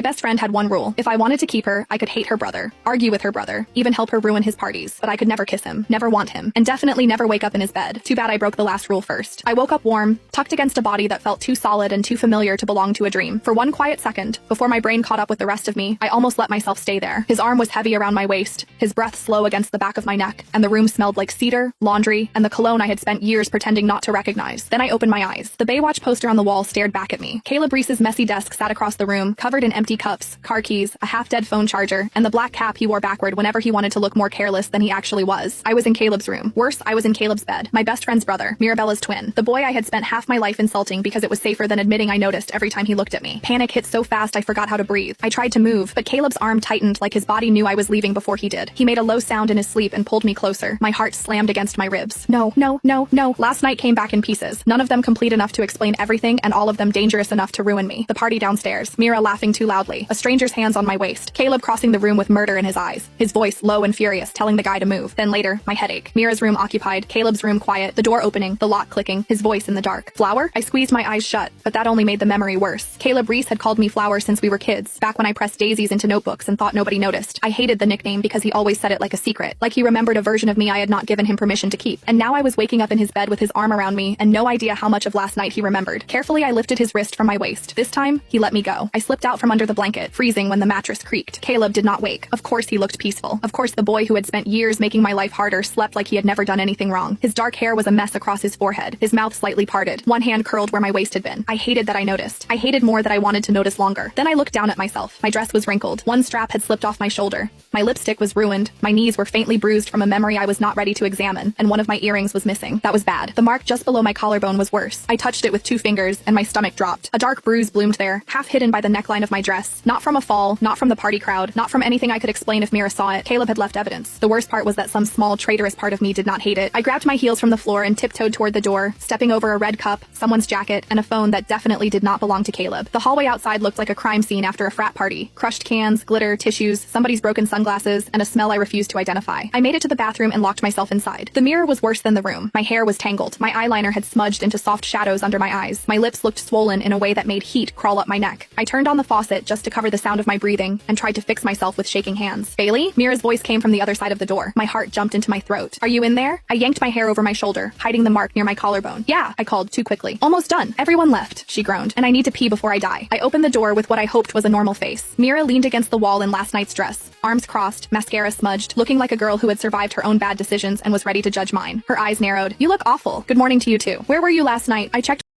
My best friend had one rule. If I wanted to keep her, I could hate her brother, argue with her brother, even help her ruin his parties. But I could never kiss him, never want him, and definitely never wake up in his bed. Too bad I broke the last rule first. I woke up warm, tucked against a body that felt too solid and too familiar to belong to a dream. For one quiet second, before my brain caught up with the rest of me, I almost let myself stay there. His arm was heavy around my waist, his breath slow against the back of my neck, and the room smelled like cedar, laundry, and the cologne I had spent years pretending not to recognize. Then I opened my eyes. The Baywatch poster on the wall stared back at me. Caleb Reese's messy desk sat across the room, covered in empty cups, car keys, a half-dead phone charger, and the black cap he wore backward whenever he wanted to look more careless than he actually was. I was in Caleb's room. Worse, I was in Caleb's bed. My best friend's brother, Mirabella's twin. The boy I had spent half my life insulting because it was safer than admitting I noticed every time he looked at me. Panic hit so fast I forgot how to breathe. I tried to move, but Caleb's arm tightened like his body knew I was leaving before he did. He made a low sound in his sleep and pulled me closer. My heart slammed against my ribs. No, no, no, no. Last night came back in pieces. None of them complete enough to explain everything, and all of them dangerous enough to ruin me. The party downstairs. Mira laughing too loudly. A stranger's hands on my waist. Caleb crossing the room with murder in his eyes. His voice low and furious, telling the guy to move. Then later, my headache. Mira's room occupied. Caleb's room quiet. The door opening. The lock clicking. His voice in the dark. Flower? I squeezed my eyes shut, but that only made the memory worse. Caleb Reese had called me Flower since we were kids, back when I pressed daisies into notebooks and thought nobody noticed. I hated the nickname because he always said it like a secret, like he remembered a version of me I had not given him permission to keep. And now I was waking up in his bed with his arm around me and no idea how much of last night he remembered. Carefully, I lifted his wrist from my waist. This time, he let me go. I slipped out from under the blanket, freezing when the mattress creaked. Caleb did not wake. Of course he looked peaceful. Of course the boy who had spent years making my life harder slept like he had never done anything wrong. His dark hair was a mess across his forehead, his mouth slightly parted, one hand curled where my waist had been. I hated that I noticed. I hated more that I wanted to notice longer. Then I looked down at myself. My dress was wrinkled. One strap had slipped off my shoulder. My lipstick was ruined. My knees were faintly bruised from a memory I was not ready to examine, and one of my earrings was missing. That was bad. The mark just below my collarbone was worse. I touched it with 2 fingers, and my stomach dropped. A dark bruise bloomed there, half hidden by the neckline of my dress. Not from a fall, not from the party crowd, not from anything I could explain if Mira saw it. Caleb had left evidence. The worst part was that some small traitorous part of me did not hate it. I grabbed my heels from the floor and tiptoed toward the door, stepping over a red cup, someone's jacket, and a phone that definitely did not belong to Caleb. The hallway outside looked like a crime scene after a frat party. Crushed cans, glitter, tissues, somebody's broken sunglasses, and a smell I refused to identify. I made it to the bathroom and locked myself inside. The mirror was worse than the room. My hair was tangled. My eyeliner had smudged into soft shadows under my eyes. My lips looked swollen in a way that made heat crawl up my neck. I turned on the faucet just to cover the sound of my breathing and tried to fix myself with shaking hands. Bailey? Mira's voice came from the other side of the door. My heart jumped into my throat. Are you in there? I yanked my hair over my shoulder, hiding the mark near my collarbone. Yeah, I called too quickly. Almost done. Everyone left, she groaned, and I need to pee before I die. I opened the door with what I hoped was a normal face. Mira leaned against the wall in last night's dress, arms crossed, mascara smudged, looking like a girl who had survived her own bad decisions and was ready to judge mine. Her eyes narrowed. You look awful. Good morning to you too. Where were you last night? I checked